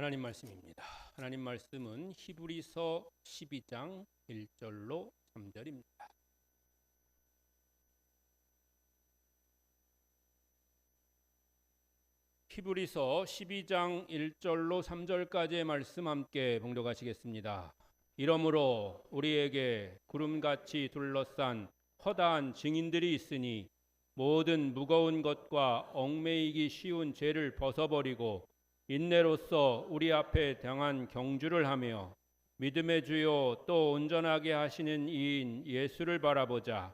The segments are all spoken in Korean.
하나님 말씀입니다. 하나님 말씀은 히브리서 12장 1절로 3절입니다. 히브리서 12장 1절로 3절까지의 말씀 함께 봉독하시겠습니다. 이러므로 우리에게 구름같이 둘러싼 허다한 증인들이 있으니 모든 무거운 것과 얽매이기 쉬운 죄를 벗어버리고 인내로써 우리 앞에 당한 경주를 하며 믿음의 주요 또 온전하게 하시는 이인 예수를 바라보자.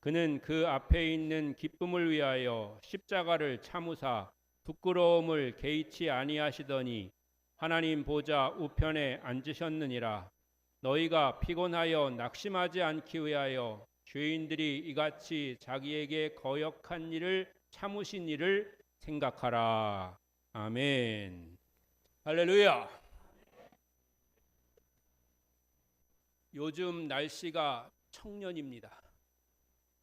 그는 그 앞에 있는 기쁨을 위하여 십자가를 참으사 부끄러움을 개의치 아니하시더니 하나님 보좌 우편에 앉으셨느니라. 너희가 피곤하여 낙심하지 않기 위하여 죄인들이 이같이 자기에게 거역한 일을 참으신 일을 생각하라. 아멘. 할렐루야. 요즘 날씨가 청년입니다.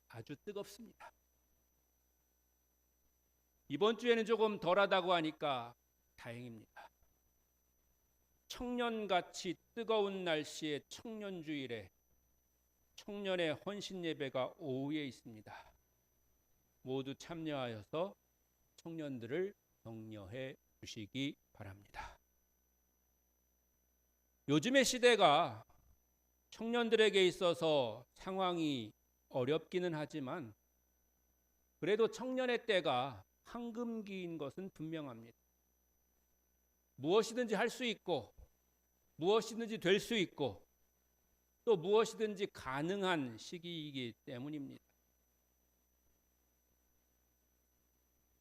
아주 뜨겁습니다. 이번 주에는 조금 덜하다고 하니까 다행입니다. 청년같이 뜨거운 날씨의 청년주일에 청년의 헌신 예배가 오후에 있습니다. 모두 참여하여서 청년들을 격려해 주시기 바랍니다. 요즘의 시대가 청년들에게 있어서 상황이 어렵기는 하지만 그래도 청년의 때가 황금기인 것은 분명합니다. 무엇이든지 할 수 있고 무엇이든지 될 수 있고 또 무엇이든지 가능한 시기이기 때문입니다.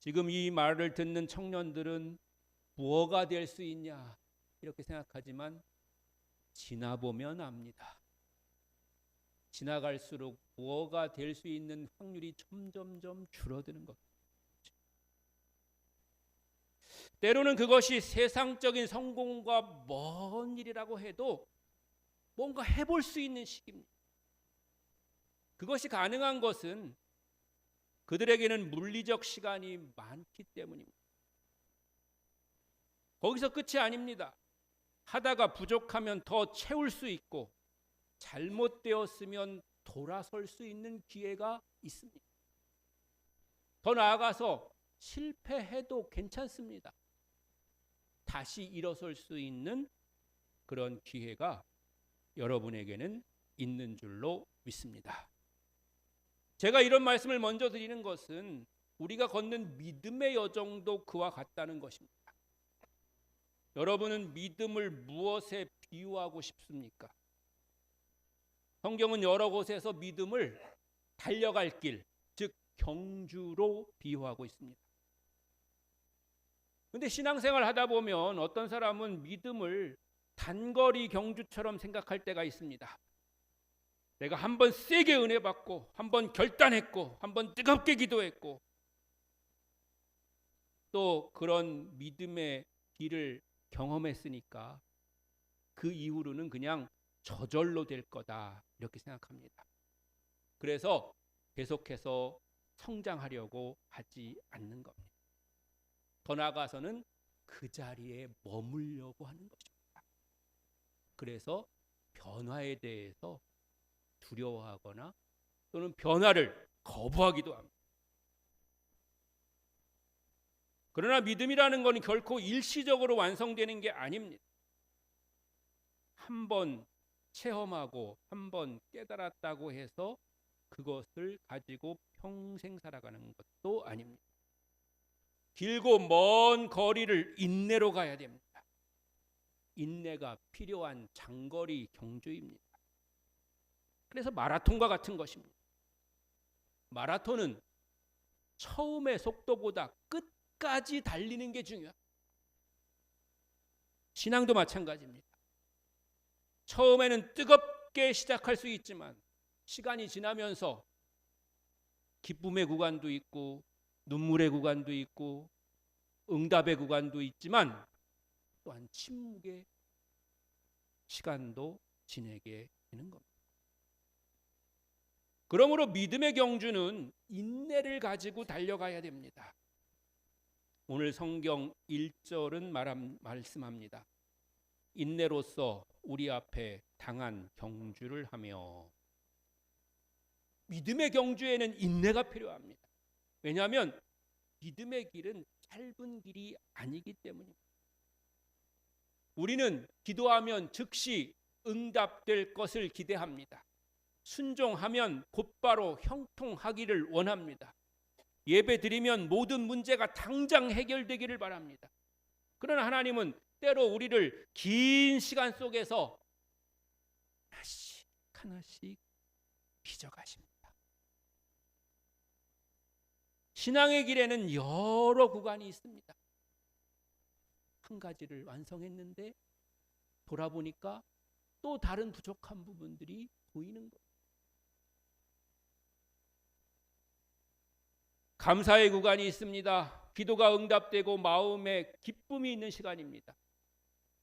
지금 이 말을 듣는 청년들은 무엇가 될 수 있냐 이렇게 생각하지만 지나보면 압니다. 지나갈수록 무엇가 될 수 있는 확률이 점점점 줄어드는 것. 때로는 그것이 세상적인 성공과 먼 일이라고 해도 뭔가 해볼 수 있는 시기입니다. 그것이 가능한 것은 그들에게는 물리적 시간이 많기 때문입니다. 거기서 끝이 아닙니다. 하다가 부족하면 더 채울 수 있고 잘못되었으면 돌아설 수 있는 기회가 있습니다. 더 나아가서 실패해도 괜찮습니다. 다시 일어설 수 있는 그런 기회가 여러분에게는 있는 줄로 믿습니다. 제가 이런 말씀을 먼저 드리는 것은 우리가 걷는 믿음의 여정도 그와 같다는 것입니다. 여러분은 믿음을 무엇에 비유하고 싶습니까? 성경은 여러 곳에서 믿음을 달려갈 길, 즉 경주로 비유하고 있습니다. 그런데 신앙생활 하다 보면 어떤 사람은 믿음을 단거리 경주처럼 생각할 때가 있습니다. 내가 한번 세게 은혜 받고 한번 결단했고 한번 뜨겁게 기도했고 또 그런 믿음의 길을 경험했으니까 그 이후로는 그냥 저절로 될 거다 이렇게 생각합니다. 그래서 계속해서 성장하려고 하지 않는 겁니다. 더 나아가서는 그 자리에 머물려고 하는 것입니다. 그래서 변화에 대해서 두려워하거나 또는 변화를 거부하기도 합니다. 그러나 믿음이라는 것은 결코 일시적으로 완성되는 게 아닙니다. 한번 체험하고 한번 깨달았다고 해서 그것을 가지고 평생 살아가는 것도 아닙니다. 길고 먼 거리를 인내로 가야 됩니다. 인내가 필요한 장거리 경주입니다. 그래서 마라톤과 같은 것입니다. 마라톤은 처음의 속도보다 끝까지 달리는 게 중요합니다. 신앙도 마찬가지입니다. 처음에는 뜨겁게 시작할 수 있지만 시간이 지나면서 기쁨의 구간도 있고 눈물의 구간도 있고 응답의 구간도 있지만 또한 침묵의 시간도 지내게 되는 겁니다. 그러므로 믿음의 경주는 인내를 가지고 달려가야 됩니다. 오늘 성경 1절은 말씀합니다. 인내로서 우리 앞에 당한 경주를 하며. 믿음의 경주에는 인내가 필요합니다. 왜냐하면 믿음의 길은 짧은 길이 아니기 때문입니다. 우리는 기도하면 즉시 응답될 것을 기대합니다. 순종하면 곧바로 형통하기를 원합니다. 예배 드리면 모든 문제가 당장 해결되기를 바랍니다. 그러나 하나님은 때로 우리를 긴 시간 속에서 하나씩 하나씩 빚어가십니다. 신앙의 길에는 여러 구간이 있습니다. 한 가지를 완성했는데 돌아보니까 또 다른 부족한 부분들이 보이는 거예요. 감사의 구간이 있습니다. 기도가 응답되고 마음에 기쁨이 있는 시간입니다.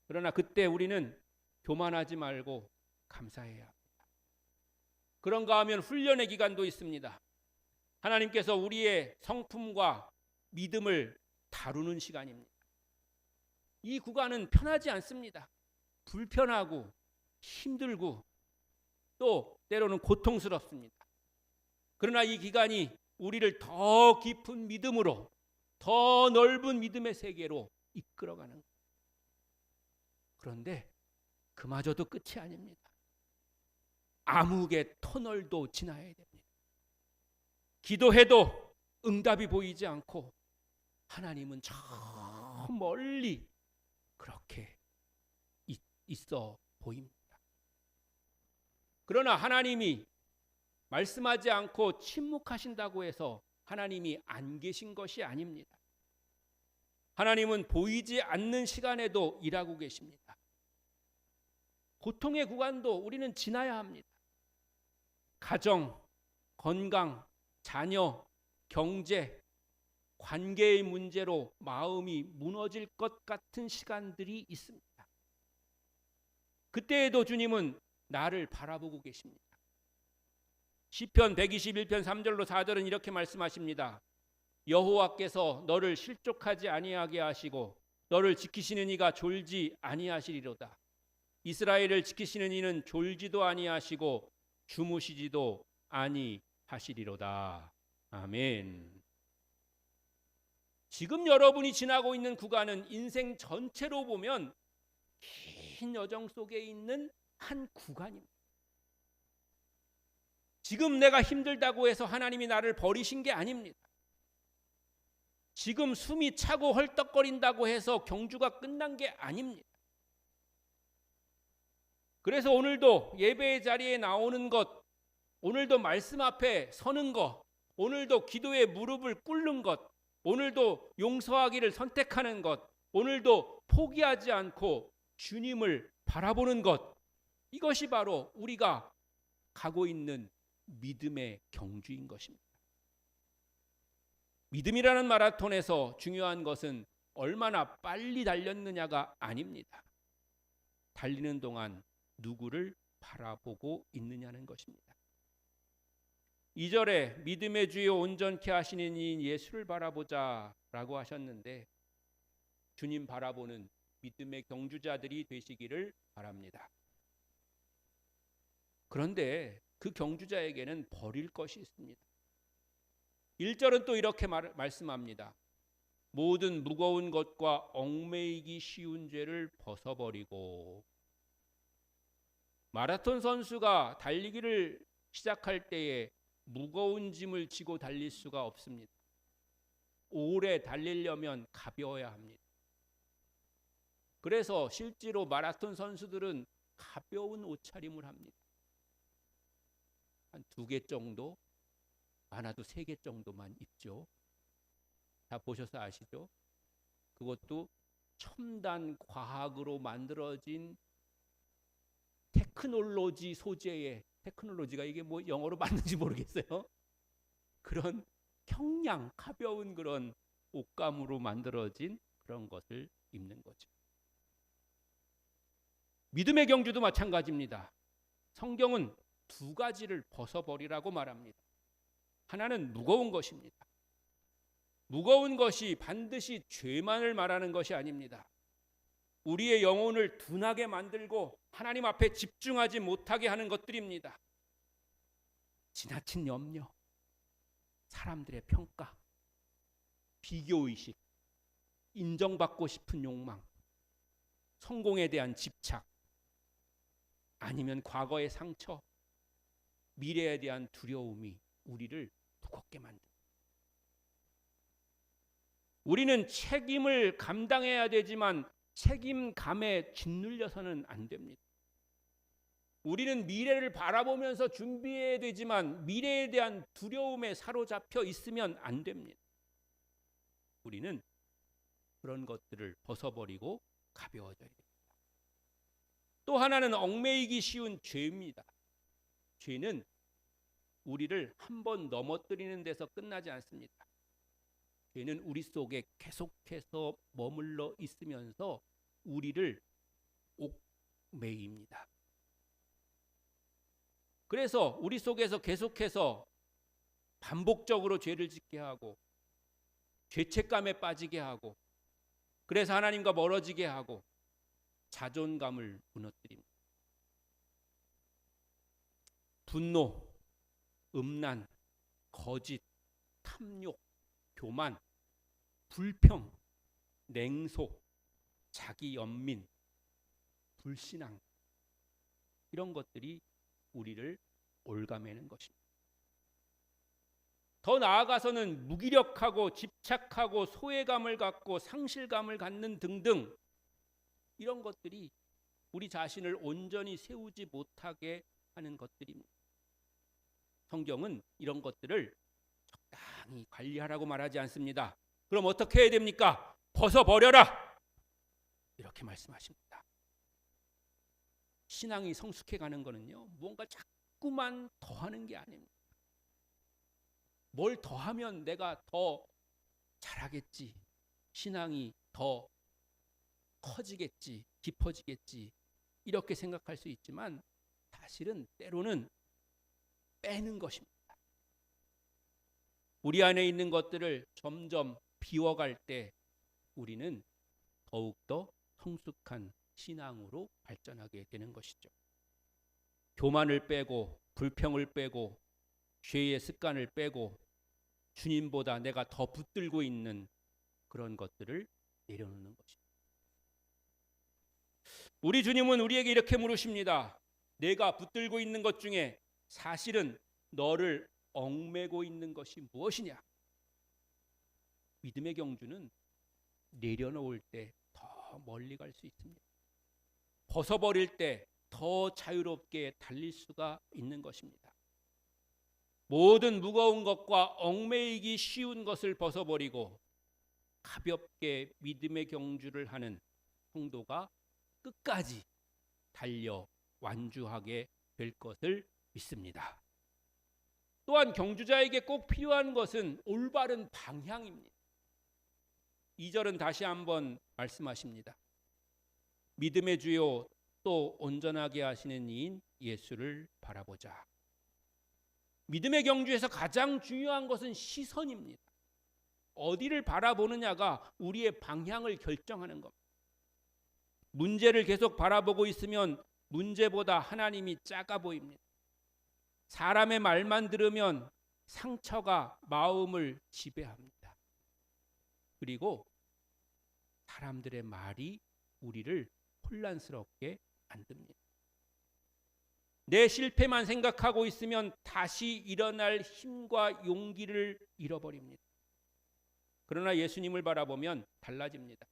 그러나 그때 우리는 교만하지 말고 감사해야 합니다. 그런가 하면 훈련의 기간도 있습니다. 하나님께서 우리의 성품과 믿음을 다루는 시간입니다. 이 구간은 편하지 않습니다. 불편하고 힘들고 또 때로는 고통스럽습니다. 그러나 이 기간이 우리를 더 깊은 믿음으로, 더 넓은 믿음의 세계로 이끌어가는 거예요. 그런데 그마저도 끝이 아닙니다. 암흑의 터널도 지나야 됩니다. 기도해도 응답이 보이지 않고 하나님은 저 멀리 그렇게 있어 보입니다. 그러나 하나님이 말씀하지 않고 침묵하신다고 해서 하나님이 안 계신 것이 아닙니다. 하나님은 보이지 않는 시간에도 일하고 계십니다. 고통의 구간도 우리는 지나야 합니다. 가정, 건강, 자녀, 경제, 관계의 문제로 마음이 무너질 것 같은 시간들이 있습니다. 그때에도 주님은 나를 바라보고 계십니다. 시편 121편 3절로 4절은 이렇게 말씀하십니다. 여호와께서 너를 실족하지 아니하게 하시고 너를 지키시는 이가 졸지 아니하시리로다. 이스라엘을 지키시는 이는 졸지도 아니하시고 주무시지도 아니하시리로다. 아멘. 지금 여러분이 지나고 있는 구간은 인생 전체로 보면 긴 여정 속에 있는 한 구간입니다. 지금 내가 힘들다고 해서 하나님이 나를 버리신 게 아닙니다. 지금 숨이 차고 헐떡거린다고 해서 경주가 끝난 게 아닙니다. 그래서 오늘도 예배의 자리에 나오는 것, 오늘도 말씀 앞에 서는 것, 오늘도 기도에 무릎을 꿇는 것, 오늘도 용서하기를 선택하는 것, 오늘도 포기하지 않고 주님을 바라보는 것, 이것이 바로 우리가 가고 있는 믿음의 경주인 것입니다. 믿음이라는 마라톤에서 중요한 것은 얼마나 빨리 달렸느냐가 아닙니다. 달리는 동안 누구를 바라보고 있느냐는 것입니다. 2절에 믿음의 주여 온전케 하시는 이인 예수를 바라보자 라고 하셨는데 주님 바라보는 믿음의 경주자들이 되시기를 바랍니다. 그런데 그 경주자에게는 버릴 것이 있습니다. 1절은 또 이렇게 말씀합니다. 모든 무거운 것과 얽매이기 쉬운 죄를 벗어버리고. 마라톤 선수가 달리기를 시작할 때에 무거운 짐을 지고 달릴 수가 없습니다. 오래 달리려면 가벼워야 합니다. 그래서 실제로 마라톤 선수들은 가벼운 옷차림을 합니다. 한 2개 정도, 많아도 3개 정도만 입죠. 다 보셔서 아시죠? 그것도 첨단 과학으로 만들어진 테크놀로지 소재의, 테크놀로지가 이게 뭐 영어로 맞는지 모르겠어요. 그런 평양 가벼운 그런 옷감으로 만들어진 그런 것을 입는 거죠. 믿음의 경주도 마찬가지입니다. 성경은 2가지를 벗어버리라고 말합니다. 하나는 무거운 것입니다. 무거운 것이 반드시 죄만을 말하는 것이 아닙니다. 우리의 영혼을 둔하게 만들고 하나님 앞에 집중하지 못하게 하는 것들입니다. 지나친 염려, 사람들의 평가, 비교의식, 인정받고 싶은 욕망, 성공에 대한 집착, 아니면 과거의 상처, 미래에 대한 두려움이 우리를 무겁게 만듭니다. 우리는 책임을 감당해야 되지만 책임감에 짓눌려서는 안 됩니다. 우리는 미래를 바라보면서 준비해야 되지만 미래에 대한 두려움에 사로잡혀 있으면 안 됩니다. 우리는 그런 것들을 벗어버리고 가벼워져야 됩니다. 또 하나는 얽매이기 쉬운 죄입니다. 죄는 우리를 한 번 넘어뜨리는 데서 끝나지 않습니다. 죄는 우리 속에 계속해서 머물러 있으면서 우리를 옥매입니다. 그래서 우리 속에서 계속해서 반복적으로 죄를 짓게 하고 죄책감에 빠지게 하고 그래서 하나님과 멀어지게 하고 자존감을 무너뜨립니다. 분노, 음란, 거짓, 탐욕, 교만, 불평, 냉소, 자기 연민, 불신앙, 이런 것들이 우리를 올가매는 것입니다. 더 나아가서는 무기력하고 집착하고 소외감을 갖고 상실감을 갖는 등등 이런 것들이 우리 자신을 온전히 세우지 못하게 하는 것들입니다. 성경은 이런 것들을 적당히 관리하라고 말하지 않습니다. 그럼 어떻게 해야 됩니까? 벗어버려라! 이렇게 말씀하십니다. 신앙이 성숙해가는 거는요, 뭔가 자꾸만 더하는 게 아닙니다. 뭘 더하면 내가 더 잘하겠지, 신앙이 더 커지겠지, 깊어지겠지, 이렇게 생각할 수 있지만 사실은 때로는 빼는 것입니다. 우리 안에 있는 것들을 점점 비워갈 때 우리는 더욱더 성숙한 신앙으로 발전하게 되는 것이죠. 교만을 빼고 불평을 빼고 죄의 습관을 빼고 주님보다 내가 더 붙들고 있는 그런 것들을 내려놓는 것입니다. 우리 주님은 우리에게 이렇게 물으십니다. 내가 붙들고 있는 것 중에 사실은 너를 얽매고 있는 것이 무엇이냐? 믿음의 경주는 내려놓을 때 더 멀리 갈 수 있습니다. 벗어버릴 때 더 자유롭게 달릴 수가 있는 것입니다. 모든 무거운 것과 얽매이기 쉬운 것을 벗어버리고 가볍게 믿음의 경주를 하는 성도가 끝까지 달려 완주하게 될 것을 믿습니다. 또한 경주자에게 꼭 필요한 것은 올바른 방향입니다. 2절은 다시 한번 말씀하십니다. 믿음의 주요 또 온전하게 하시는 이인 예수를 바라보자. 믿음의 경주에서 가장 중요한 것은 시선입니다. 어디를 바라보느냐가 우리의 방향을 결정하는 겁니다. 문제를 계속 바라보고 있으면 문제보다 하나님이 작아 보입니다. 사람의 말만 들으면 상처가 마음을 지배합니다. 그리고 사람들의 말이 우리를 혼란스럽게 만듭니다. 내 실패만 생각하고 있으면 다시 일어날 힘과 용기를 잃어버립니다. 그러나 예수님을 바라보면 달라집니다.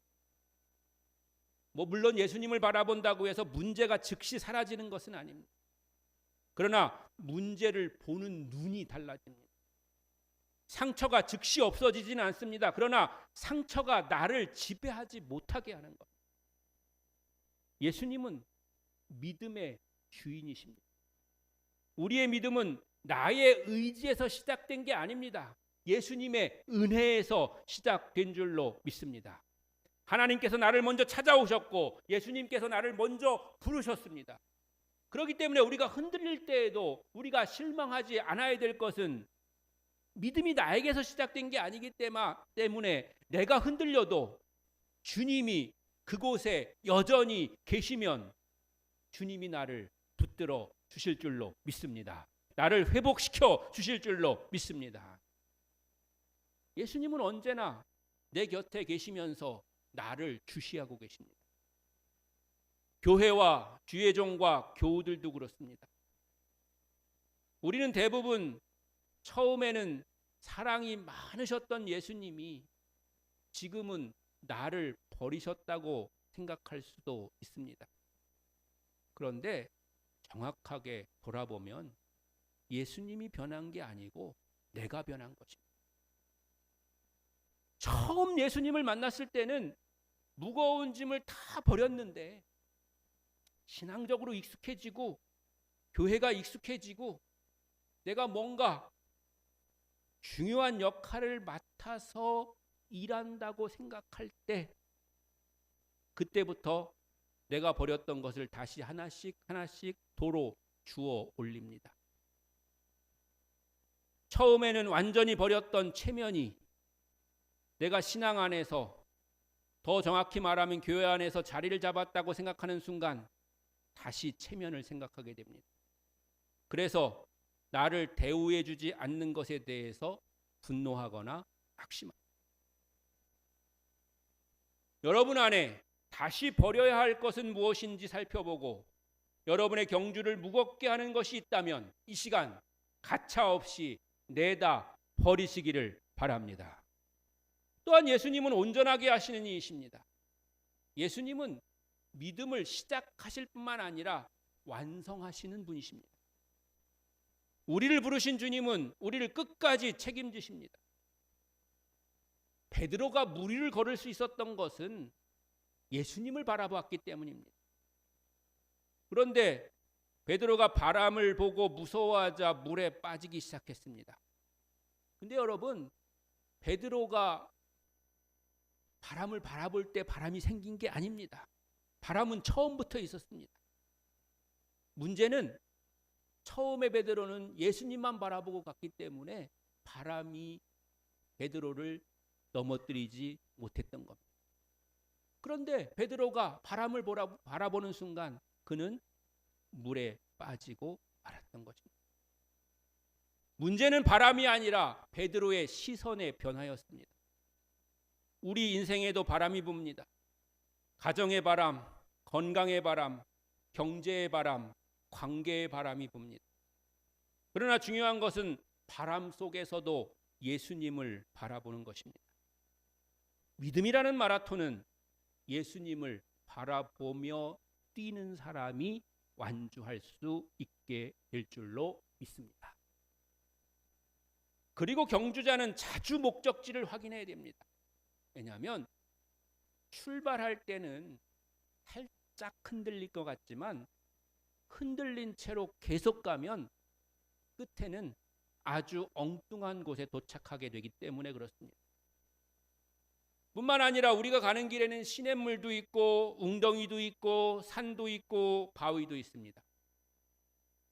물론 예수님을 바라본다고 해서 문제가 즉시 사라지는 것은 아닙니다. 그러나 문제를 보는 눈이 달라집니다. 상처가 즉시 없어지지는 않습니다. 그러나 상처가 나를 지배하지 못하게 하는 것. 예수님은 믿음의 주인이십니다. 우리의 믿음은 나의 의지에서 시작된 게 아닙니다. 예수님의 은혜에서 시작된 줄로 믿습니다. 하나님께서 나를 먼저 찾아오셨고 예수님께서 나를 먼저 부르셨습니다. 그렇기 때문에 우리가 흔들릴 때에도 우리가 실망하지 않아야 될 것은 믿음이 나에게서 시작된 게 아니기 때문에 내가 흔들려도 주님이 그곳에 여전히 계시면 주님이 나를 붙들어 주실 줄로 믿습니다. 나를 회복시켜 주실 줄로 믿습니다. 예수님은 언제나 내 곁에 계시면서 나를 주시하고 계십니다. 교회와 주의 종과 교우들도 그렇습니다. 우리는 대부분 처음에는 사랑이 많으셨던 예수님이 지금은 나를 버리셨다고 생각할 수도 있습니다. 그런데 정확하게 돌아보면 예수님이 변한 게 아니고 내가 변한 것입니다. 처음 예수님을 만났을 때는 무거운 짐을 다 버렸는데 신앙적으로 익숙해지고 교회가 익숙해지고 내가 뭔가 중요한 역할을 맡아서 일한다고 생각할 때 그때부터 내가 버렸던 것을 다시 하나씩 도로 주워 올립니다. 처음에는 완전히 버렸던 체면이 내가 신앙 안에서, 더 정확히 말하면 교회 안에서 자리를 잡았다고 생각하는 순간 다시 체면을 생각하게 됩니다. 그래서 나를 대우해 주지 않는 것에 대해서 분노하거나 낙심합니다. 여러분 안에 다시 버려야 할 것은 무엇인지 살펴보고 여러분의 경주를 무겁게 하는 것이 있다면 이 시간 가차없이 내다 버리시기를 바랍니다. 또한 예수님은 온전하게 하시는 이이십니다. 예수님은 믿음을 시작하실 뿐만 아니라 완성하시는 분이십니다. 우리를 부르신 주님은 우리를 끝까지 책임지십니다. 베드로가 물 위를 걸을 수 있었던 것은 예수님을 바라보았기 때문입니다. 그런데 베드로가 바람을 보고 무서워하자 물에 빠지기 시작했습니다. 근데 여러분, 베드로가 바람을 바라볼 때 바람이 생긴 게 아닙니다. 바람은 처음부터 있었습니다. 문제는 처음에 베드로는 예수님만 바라보고 갔기 때문에 바람이 베드로를 넘어뜨리지 못했던 겁니다. 그런데 베드로가 바람을 바라보는 순간 그는 물에 빠지고 말았던 것입니다. 문제는 바람이 아니라 베드로의 시선의 변화였습니다. 우리 인생에도 바람이 붑니다. 가정의 바람, 건강의 바람, 경제의 바람, 관계의 바람이 붑니다. 그러나 중요한 것은 바람 속에서도 예수님을 바라보는 것입니다. 믿음이라는 마라톤은 예수님을 바라보며 뛰는 사람이 완주할 수 있게 될 줄로 믿습니다. 그리고 경주자는 자주 목적지를 확인해야 됩니다. 왜냐하면 출발할 때는 살짝 흔들릴 것 같지만 흔들린 채로 계속 가면 끝에는 아주 엉뚱한 곳에 도착하게 되기 때문에 그렇습니다. 뿐만 아니라 우리가 가는 길에는 시냇물도 있고 웅덩이도 있고 산도 있고 바위도 있습니다.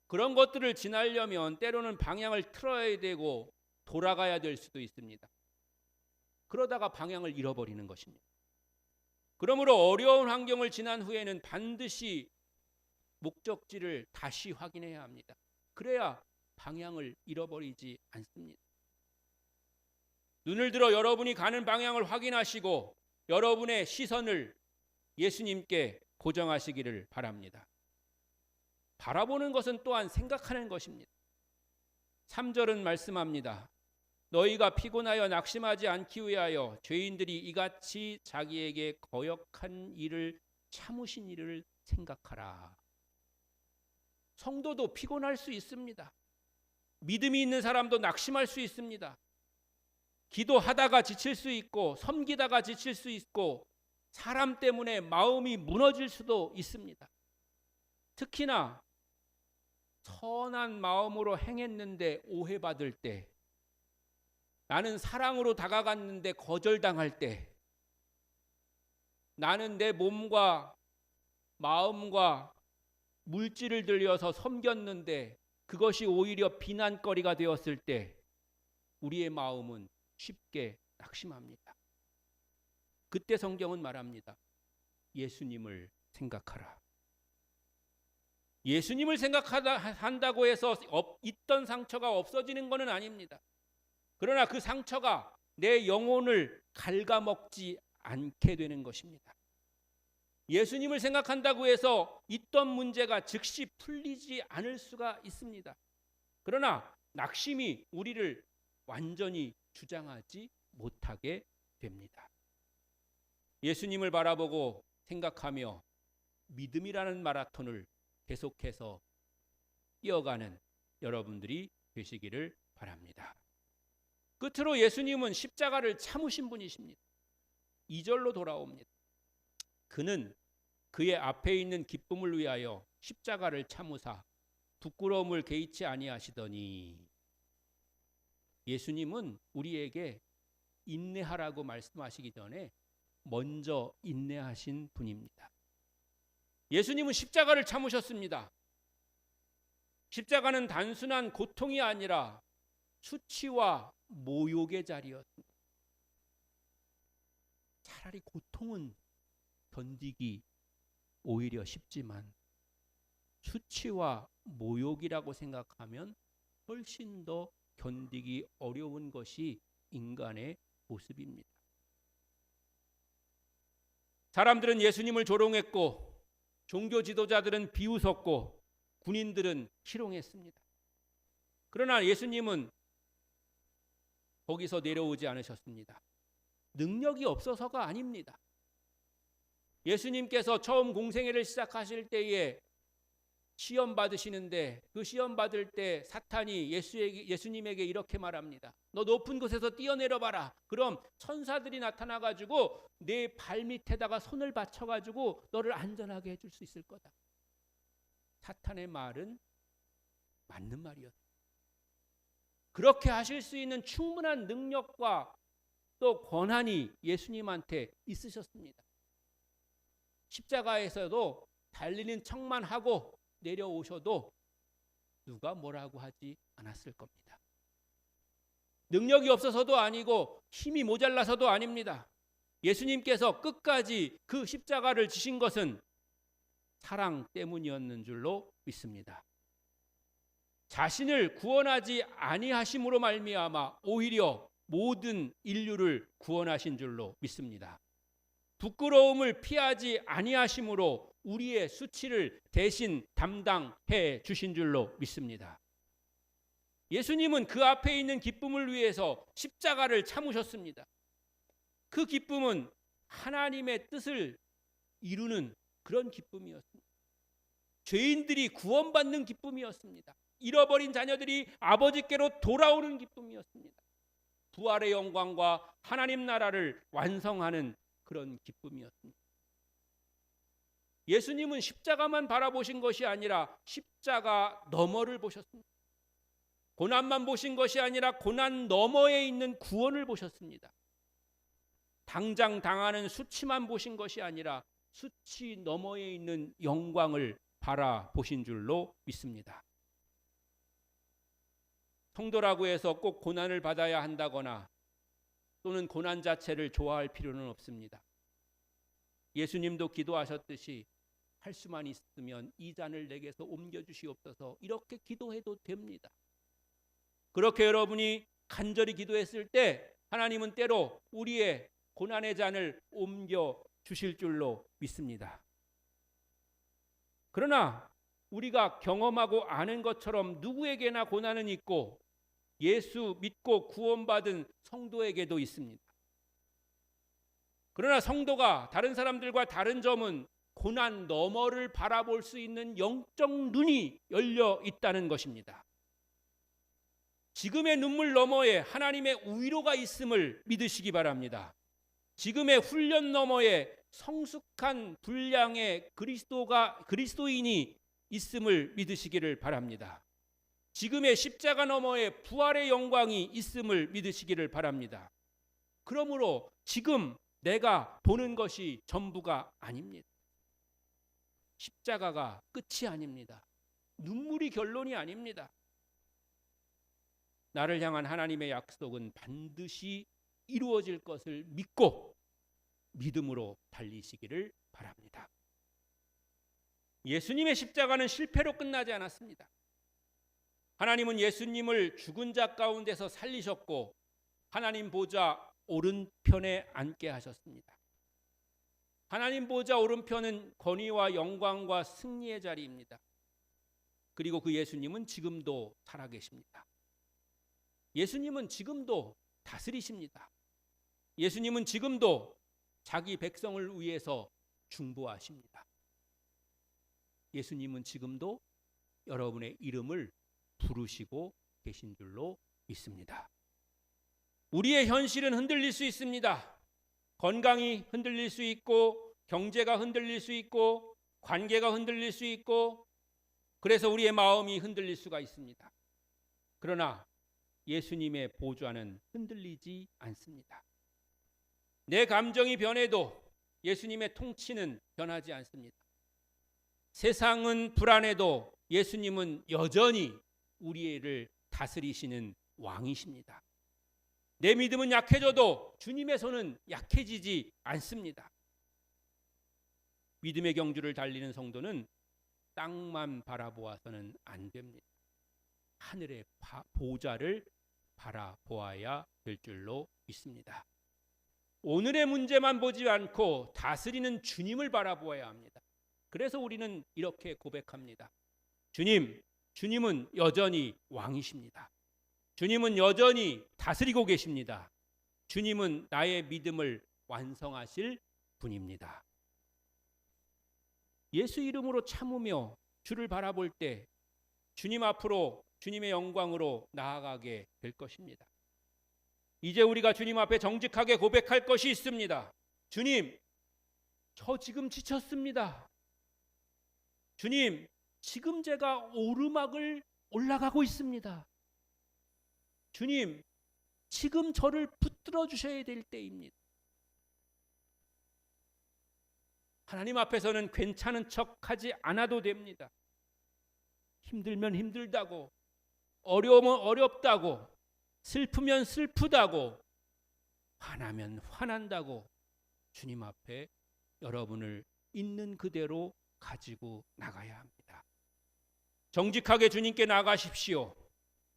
그런 것들을 지나려면 때로는 방향을 틀어야 되고 돌아가야 될 수도 있습니다. 그러다가 방향을 잃어버리는 것입니다. 그러므로 어려운 환경을 지난 후에는 반드시 목적지를 다시 확인해야 합니다. 그래야 방향을 잃어버리지 않습니다. 눈을 들어 여러분이 가는 방향을 확인하시고 여러분의 시선을 예수님께 고정하시기를 바랍니다. 바라보는 것은 또한 생각하는 것입니다. 3절은 말씀합니다. 너희가 피곤하여 낙심하지 않기 위하여 죄인들이 이같이 자기에게 거역한 일을 참으신 일을 생각하라. 성도도 피곤할 수 있습니다. 믿음이 있는 사람도 낙심할 수 있습니다. 기도하다가 지칠 수 있고 섬기다가 지칠 수 있고 사람 때문에 마음이 무너질 수도 있습니다. 특히나 선한 마음으로 행했는데 오해받을 때, 나는 사랑으로 다가갔는데 거절당할 때, 나는 내 몸과 마음과 물질을 들여서 섬겼는데 그것이 오히려 비난거리가 되었을 때 우리의 마음은 쉽게 낙심합니다. 그때 성경은 말합니다. 예수님을 생각하라. 예수님을 생각한다고 해서 있던 상처가 없어지는 것은 아닙니다. 그러나 그 상처가 내 영혼을 갉아먹지 않게 되는 것입니다. 예수님을 생각한다고 해서 있던 문제가 즉시 풀리지 않을 수가 있습니다. 그러나 낙심이 우리를 완전히 주장하지 못하게 됩니다. 예수님을 바라보고 생각하며 믿음이라는 마라톤을 계속해서 뛰어가는 여러분들이 되시기를 바랍니다. 끝으로 예수님은 십자가를 참으신 분이십니다. 2절로 돌아옵니다. 그는 그의 앞에 있는 기쁨을 위하여 십자가를 참으사 부끄러움을 개의치 아니하시더니. 예수님은 우리에게 인내하라고 말씀하시기 전에 먼저 인내하신 분입니다. 예수님은 십자가를 참으셨습니다. 십자가는 단순한 고통이 아니라 수치와 모욕의 자리였습니다. 차라리 고통은 견디기 오히려 쉽지만 수치와 모욕이라고 생각하면 훨씬 더 견디기 어려운 것이 인간의 모습입니다. 사람들은 예수님을 조롱했고 종교 지도자들은 비웃었고 군인들은 희롱했습니다. 그러나 예수님은 거기서 내려오지 않으셨습니다. 능력이 없어서가 아닙니다. 예수님께서 처음 공생애를 시작하실 때에 시험 받으시는데 그 시험 받을 때 사탄이 예수님에게 이렇게 말합니다. 너 높은 곳에서 뛰어내려 봐라. 그럼 천사들이 나타나 가지고 내 발밑에다가 손을 받쳐 가지고 너를 안전하게 해줄 수 있을 거다. 사탄의 말은 맞는 말이었습니다. 그렇게 하실 수 있는 충분한 능력과 또 권한이 예수님한테 있으셨습니다. 십자가에서도 달리는 척만 하고 내려오셔도 누가 뭐라고 하지 않았을 겁니다. 능력이 없어서도 아니고 힘이 모자라서도 아닙니다. 예수님께서 끝까지 그 십자가를 지신 것은 사랑 때문이었는 줄로 믿습니다. 자신을 구원하지 아니하심으로 말미암아 오히려 모든 인류를 구원하신 줄로 믿습니다. 부끄러움을 피하지 아니하심으로 우리의 수치를 대신 담당해 주신 줄로 믿습니다. 예수님은 그 앞에 있는 기쁨을 위해서 십자가를 참으셨습니다. 그 기쁨은 하나님의 뜻을 이루는 그런 기쁨이었습니다. 죄인들이 구원받는 기쁨이었습니다. 잃어버린 자녀들이 아버지께로 돌아오는 기쁨이었습니다. 부활의 영광과 하나님 나라를 완성하는 그런 기쁨이었습니다. 예수님은 십자가만 바라보신 것이 아니라 십자가 너머를 보셨습니다. 고난만 보신 것이 아니라 고난 너머에 있는 구원을 보셨습니다. 당장 당하는 수치만 보신 것이 아니라 수치 너머에 있는 영광을 바라보신 줄로 믿습니다. 성도라고 해서 꼭 고난을 받아야 한다거나 또는 고난 자체를 좋아할 필요는 없습니다. 예수님도 기도하셨듯이 할 수만 있으면 이 잔을 내게서 옮겨주시옵소서 이렇게 기도해도 됩니다. 그렇게 여러분이 간절히 기도했을 때 하나님은 때로 우리의 고난의 잔을 옮겨주실 줄로 믿습니다. 그러나 우리가 경험하고 아는 것처럼 누구에게나 고난은 있고 예수 믿고 구원받은 성도에게도 있습니다. 그러나 성도가 다른 사람들과 다른 점은 고난 너머를 바라볼 수 있는 영적 눈이 열려 있다는 것입니다. 지금의 눈물 너머에 하나님의 위로가 있음을 믿으시기 바랍니다. 지금의 훈련 너머에 성숙한 분량의 그리스도인이 있음을 믿으시기를 바랍니다. 지금의 십자가 너머에 부활의 영광이 있음을 믿으시기를 바랍니다. 그러므로 지금 내가 보는 것이 전부가 아닙니다. 십자가가 끝이 아닙니다. 눈물이 결론이 아닙니다. 나를 향한 하나님의 약속은 반드시 이루어질 것을 믿고 믿음으로 달리시기를 바랍니다. 예수님의 십자가는 실패로 끝나지 않았습니다. 하나님은 예수님을 죽은 자 가운데서 살리셨고 하나님 보좌 오른편에 앉게 하셨습니다. 하나님 보좌 오른편은 권위와 영광과 승리의 자리입니다. 그리고 그 예수님은 지금도 살아계십니다. 예수님은 지금도 다스리십니다. 예수님은 지금도 자기 백성을 위해서 중보하십니다. 예수님은 지금도 여러분의 이름을 부르시고 계신 줄로 믿습니다. 우리의 현실은 흔들릴 수 있습니다. 건강이 흔들릴 수 있고 경제가 흔들릴 수 있고 관계가 흔들릴 수 있고 그래서 우리의 마음이 흔들릴 수가 있습니다. 그러나 예수님의 보좌는 흔들리지 않습니다. 내 감정이 변해도 예수님의 통치는 변하지 않습니다. 세상은 불안해도 예수님은 여전히 우리를 다스리시는 왕이십니다. 내 믿음은 약해져도 주님의 손은 약해지지 않습니다. 믿음의 경주를 달리는 성도는 땅만 바라보아서는 안 됩니다. 하늘의 보좌를 바라보아야 될 줄로 믿습니다. 오늘의 문제만 보지 않고 다스리는 주님을 바라보아야 합니다. 그래서 우리는 이렇게 고백합니다. 주님은 여전히 왕이십니다. 주님은 여전히 다스리고 계십니다. 주님은 나의 믿음을 완성하실 분입니다. 예수 이름으로 참으며 주를 바라볼 때 주님 앞으로 주님의 영광으로 나아가게 될 것입니다. 이제 우리가 주님 앞에 정직하게 고백할 것이 있습니다. 주님, 저 지금 지쳤습니다. 주님, 지금 제가 오르막을 올라가고 있습니다. 주님, 지금 저를 붙들어 주셔야 될 때입니다. 하나님 앞에서는 괜찮은 척하지 않아도 됩니다. 힘들면 힘들다고, 어려우면 어렵다고, 슬프면 슬프다고, 화나면 화난다고 주님 앞에 여러분을 있는 그대로 가지고 나가야 합니다. 정직하게 주님께 나가십시오.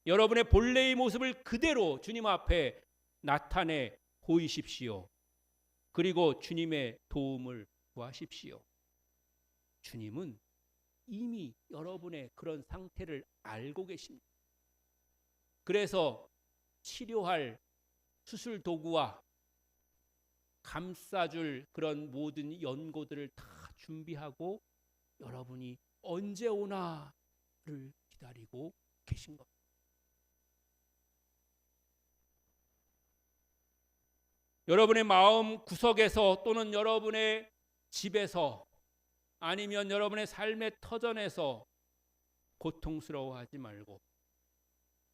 여러분의 본래의 모습을 그대로 주님 앞에 나타내 보이십시오. 그리고 주님의 도움을 구하십시오. 주님은 이미 여러분의 그런 상태를 알고 계십니다. 그래서 치료할 수술 도구와 감싸줄 그런 모든 연고들을 다 준비하고 여러분이 언제 오나를 기다리고 계신 겁니다. 여러분의 마음 구석에서 또는 여러분의 집에서 아니면 여러분의 삶의 터전에서 고통스러워하지 말고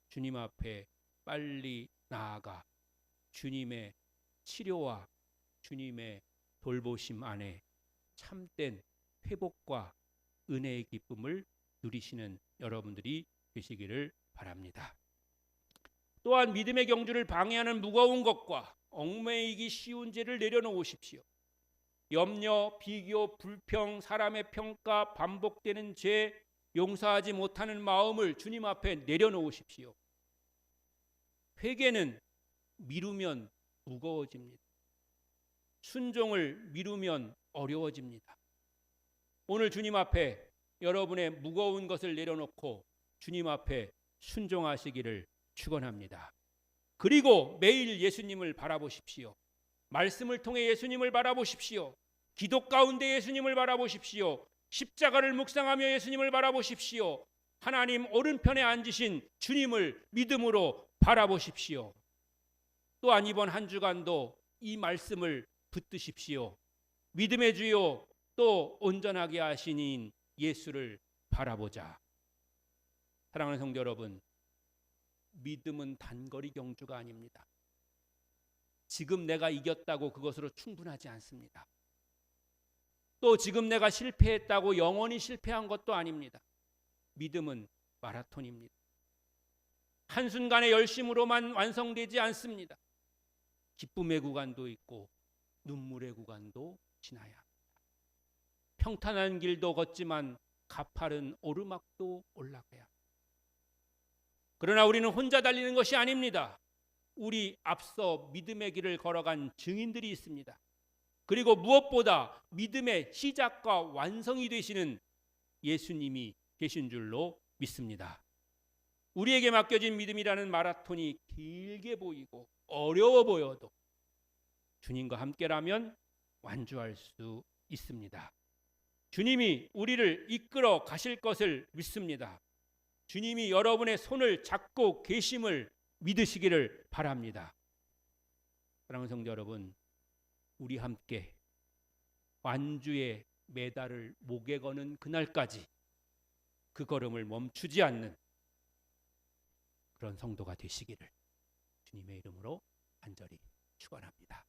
주님 앞에 빨리 나아가 주님의 치료와 주님의 돌보심 안에 참된 회복과 은혜의 기쁨을 누리시는 여러분들이 되시기를 바랍니다. 또한 믿음의 경주를 방해하는 무거운 것과 얽매이기 쉬운 죄를 내려놓으십시오. 염려, 비교, 불평, 사람의 평가, 반복되는 죄, 용서하지 못하는 마음을 주님 앞에 내려놓으십시오. 회개는 미루면 무거워집니다. 순종을 미루면 어려워집니다. 오늘 주님 앞에 여러분의 무거운 것을 내려놓고 주님 앞에 순종하시기를 축원합니다. 그리고 매일 예수님을 바라보십시오. 말씀을 통해 예수님을 바라보십시오. 기도 가운데 예수님을 바라보십시오. 십자가를 묵상하며 예수님을 바라보십시오. 하나님 오른편에 앉으신 주님을 믿음으로 바라보십시오. 또한 이번 한 주간도 이 말씀을 붙드십시오. 믿음의 주요 또 온전하게 하시는 예수를 바라보자. 사랑하는 성도 여러분, 믿음은 단거리 경주가 아닙니다. 지금 내가 이겼다고 그것으로 충분하지 않습니다. 또 지금 내가 실패했다고 영원히 실패한 것도 아닙니다. 믿음은 마라톤입니다. 한순간의 열심으로만 완성되지 않습니다. 기쁨의 구간도 있고 눈물의 구간도 지나야 합니다. 평탄한 길도 걷지만 가파른 오르막도 올라가야 합니다. 그러나 우리는 혼자 달리는 것이 아닙니다. 우리 앞서 믿음의 길을 걸어간 증인들이 있습니다. 그리고 무엇보다 믿음의 시작과 완성이 되시는 예수님이 계신 줄로 믿습니다. 우리에게 맡겨진 믿음이라는 마라톤이 길게 보이고 어려워 보여도 주님과 함께라면 완주할 수 있습니다. 주님이 우리를 이끌어 가실 것을 믿습니다. 주님이 여러분의 손을 잡고 계심을 믿으시기를 바랍니다. 사랑하는 성도 여러분, 우리 함께 완주의 메달을 목에 거는 그날까지 그 걸음을 멈추지 않는 그런 성도가 되시기를 주님의 이름으로 간절히 축원합니다.